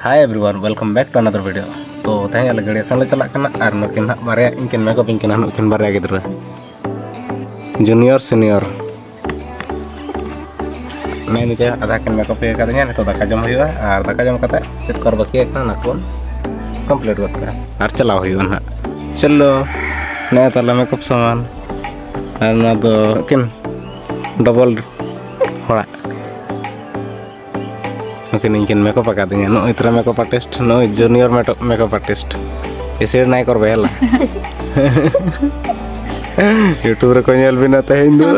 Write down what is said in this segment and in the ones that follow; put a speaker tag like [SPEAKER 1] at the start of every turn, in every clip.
[SPEAKER 1] Hi everyone, welcome back to another video. तो तहें अलग गड़िया सन चला करना और नुकिन ना बारे इनकिन मेकअप इनकिन नुकिन बारे गिद्रा जूनियर सीनियर मैं निके आधा किन मेकअप पे करते हैं तो दाका जम हुआ और दाका जम करता है चेक कर बाकी एक ना कौन कंप्लीट करता है और चलाओ हुआ ना चलो नया ताला मेकअप सामान और ना तो किन डबल थोड़ा mungkin ingin makeup katanya no itra makeup artist no junior makeup artist isir naik korbela YouTube re konyol binata Hindu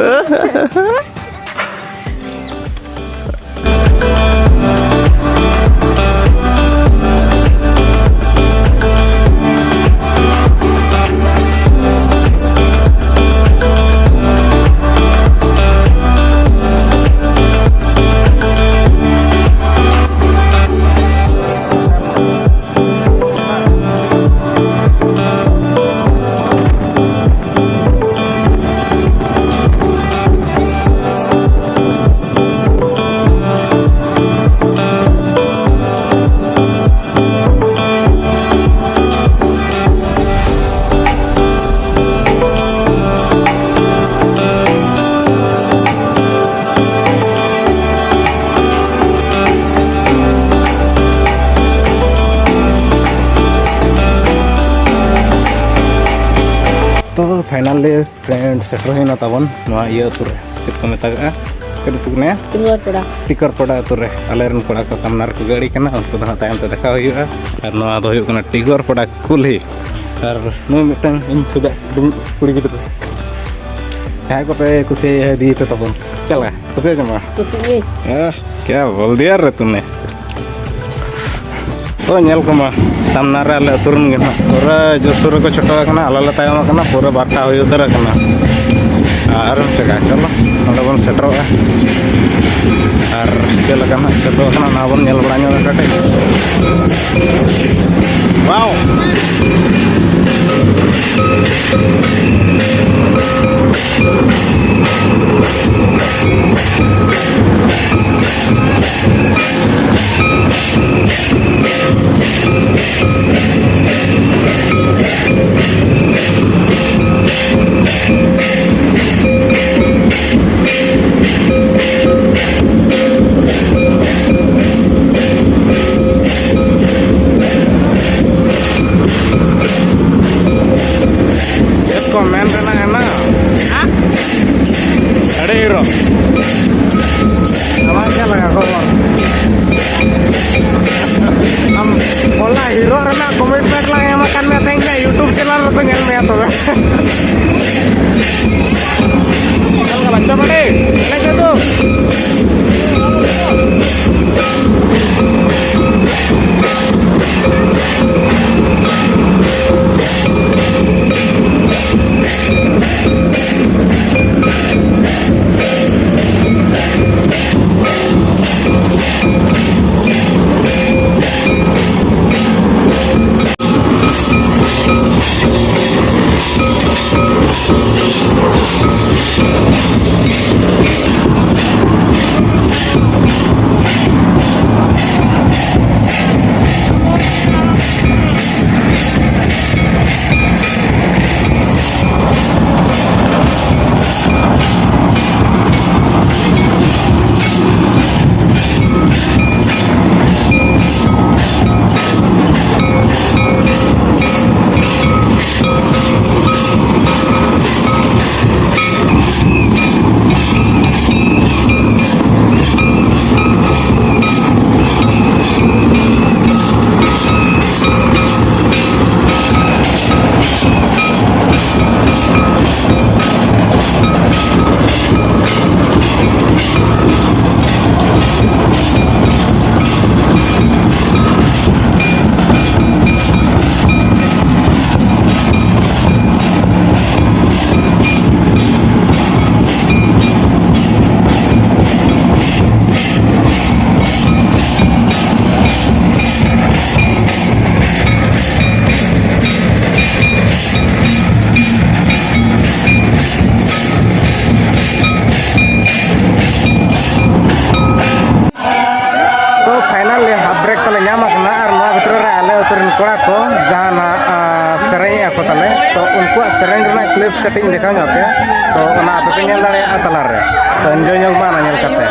[SPEAKER 1] तो फाइनली फ्रेंड सेटर होना ताबन नवा ये तुरे चिपको मेतागा कदे तुकने टिकर पड़ा तुरे अलेरन पड़ा को सामना रे गाड़ी कना उनको दहा तायम ते देखा हुआ और नवा दो हुआ कना टिगर पड़ा कुलही और नु मिटन इन खुदा कुड़ी गिद्र काय को पे कुसे दी पे ताबन चला कुसे जमा कुसे क्या बोल दिया रे तूने तो नेल को मा सामना रे अले तुरन गे ना पूरा जोसुर को छोटा कना अलाला तायम कना पूरा बाटा हुई उधर कना और चका चलो नडे बन सेटरोगा और चला कना सेटरो कना ना बन नेल बड़ा ᱧᱚᱜ काटे wow komen enak-enak ada hero namanya lah kok pola hero karena komitmen lah yang makan metengnya YouTube channel tuh yang lihat tuh kalau baca apa deh lihat tuh ᱩᱱᱠᱩᱣᱟᱜ ᱥᱮᱨᱮᱧ ᱨᱮᱱᱟᱜ ᱠᱞᱤᱯᱥ ᱠᱟᱹᱴᱤᱡ ᱤᱧ ᱫᱮᱠᱷᱟᱣ ᱧᱚᱜ ᱯᱮᱭᱟ ᱛᱚ ᱚᱱᱟ ᱟᱯᱮ ᱯᱮ ᱧᱮᱞ ᱫᱟᱲᱮᱭᱟᱜᱼᱟ ᱛᱟᱞᱟᱨᱮ ᱛᱚ ᱮᱱᱡᱚᱭ ᱧᱚᱜ ᱢᱟ ᱚᱱᱟ ᱧᱮᱞ ᱠᱟᱛᱮ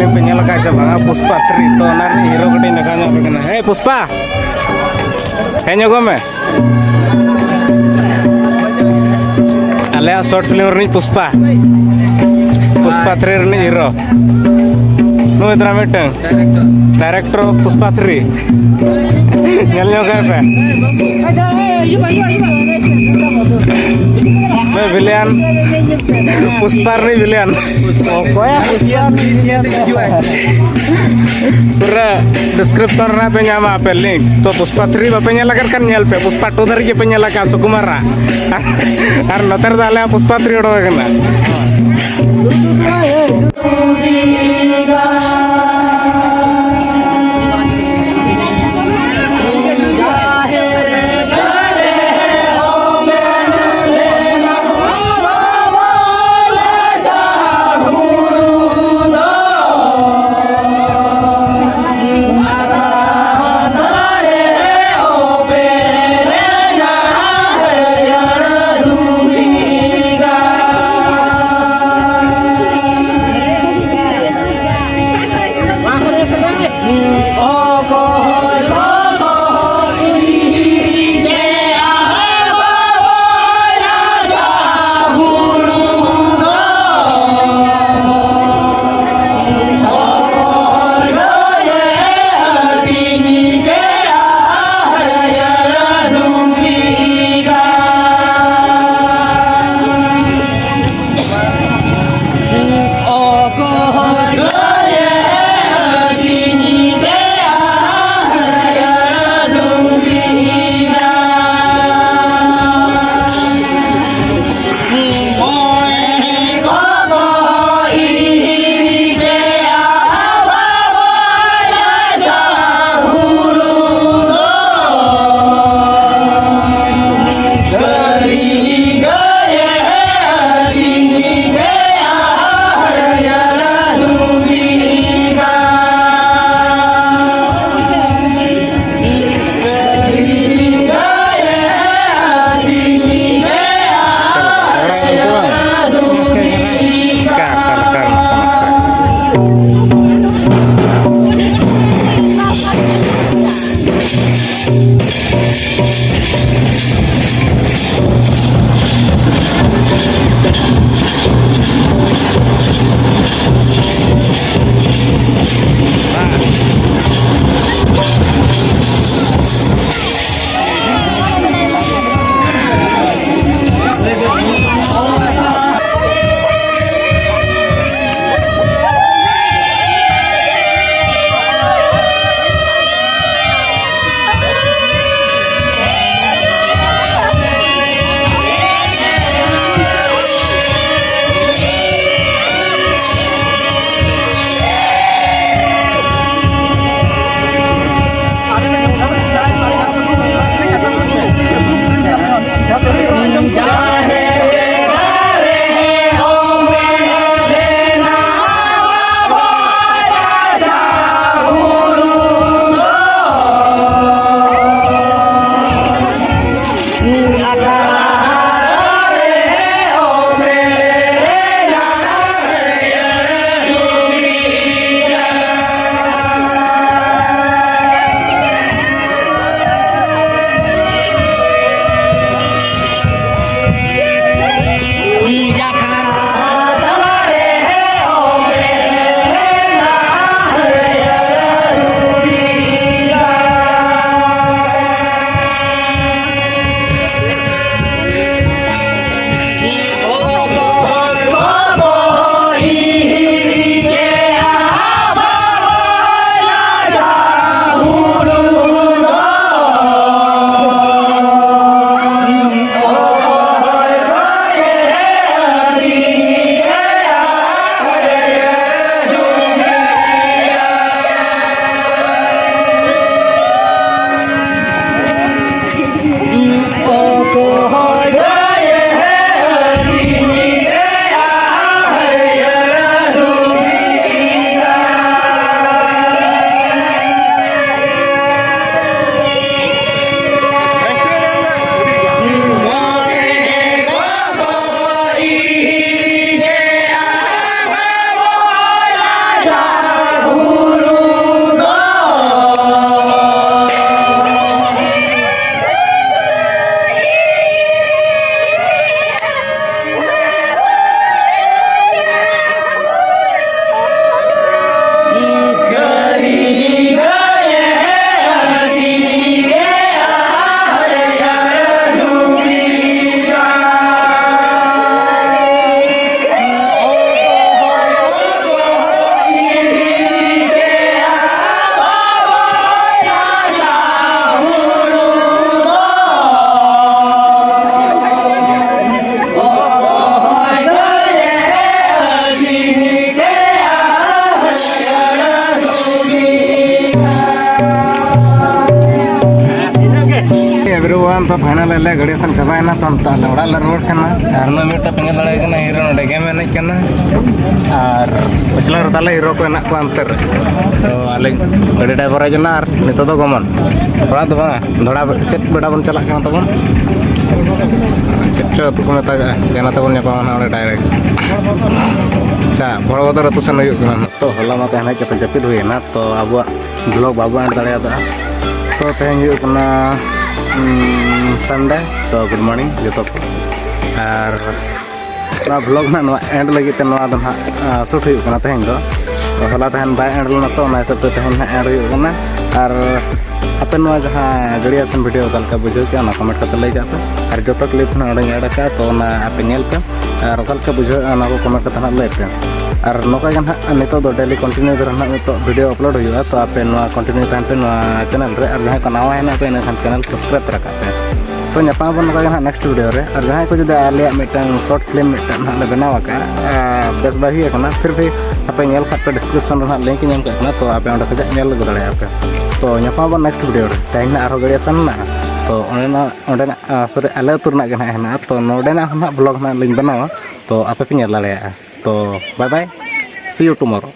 [SPEAKER 1] फिल्म पे नेल का बांगा पुष्पा 3 तो ना हीरो कटे नका ᱧᱚᱜ बेकना हे पुष्पा हे ᱧᱚᱜᱚ में आले शॉर्ट फिल्म रनी पुष्पा 3 रनी हीरो नो इतना मिटंग डायरेक्टर पुष्पा 3 नेल ᱧᱚᱜ पे मैं विलियन पुष्पा नहीं विलियन पूरा डिस्क्रिप्शन रहा पे ᱧᱟᱢᱟ पे लिंक तो पुष्पा 3 बापे ᱧᱮᱞ अगर kan ᱧᱮᱞ पे पुष्पा 2 धर के पे ᱧᱮल का सुकुमारा और नतर दाले पुष्पा 3 ओडो कना फाइनल ले गाड़ी सन चाबायना तो हम ताले ओड़ा ले रोड कना आर न मिटा पेंगल लड़ाई कना हीरो नडे गेम एनज कना आर पछला रे ताले हीरो को एना को अंतर तो आले गाड़ी ड्राइवर जना आर नितो दो गमन ओड़ा दो बा धोड़ा चेक बेड़ा बन चला कना तबन चेक चो तो को मेता सेना तबन ने पावना ओडे डायरेक्ट अच्छा बड़ बदर तो सन हुई कना तो होला मा तहना के जपिद हुईना तो अब ब्लॉग बाबू एंड दाड़े दा तो तेहन हुई कना संडे तो गुड मॉर्निंग जो और ब्लॉग में एंड लगे शूट होना तेहन दो हला तहन बाय एंड लेना तो हिसाब से तेहन एंड होना और आपे जहाँ गड़िया सन वीडियो का बुझे के कमेंट करते लगे पे और जो क्लिप एड का तो आपे पे और बुझे को कमेंट करते लय पे और नौका नित डेली कंटिन्यू नित वीडियो अपलोड हुआ तो आपे कंटिन्यू तहन पे चैनल रे और जहाँ को नवा है पे चैनल सब्सक्राइब रखा पे तो नापाबन नौका नेक्स्ट वीडियो रे और जहाँ को जो Alia mitten short film mitten ले बनाव बेस बाही फिर भी आपे पे डिस्क्रिप्शन लिंक करना तो आपे अंडे खजा दाड़ा पे तो नापाबन नेक्स्ट वीडियो रे तेहन और गाड़िया सन तो सॉरी आले आतुरना तो नोडेना ब्लॉग लिंक बनावा तो आपे पे दाड़ा तो bye bye see you tomorrow.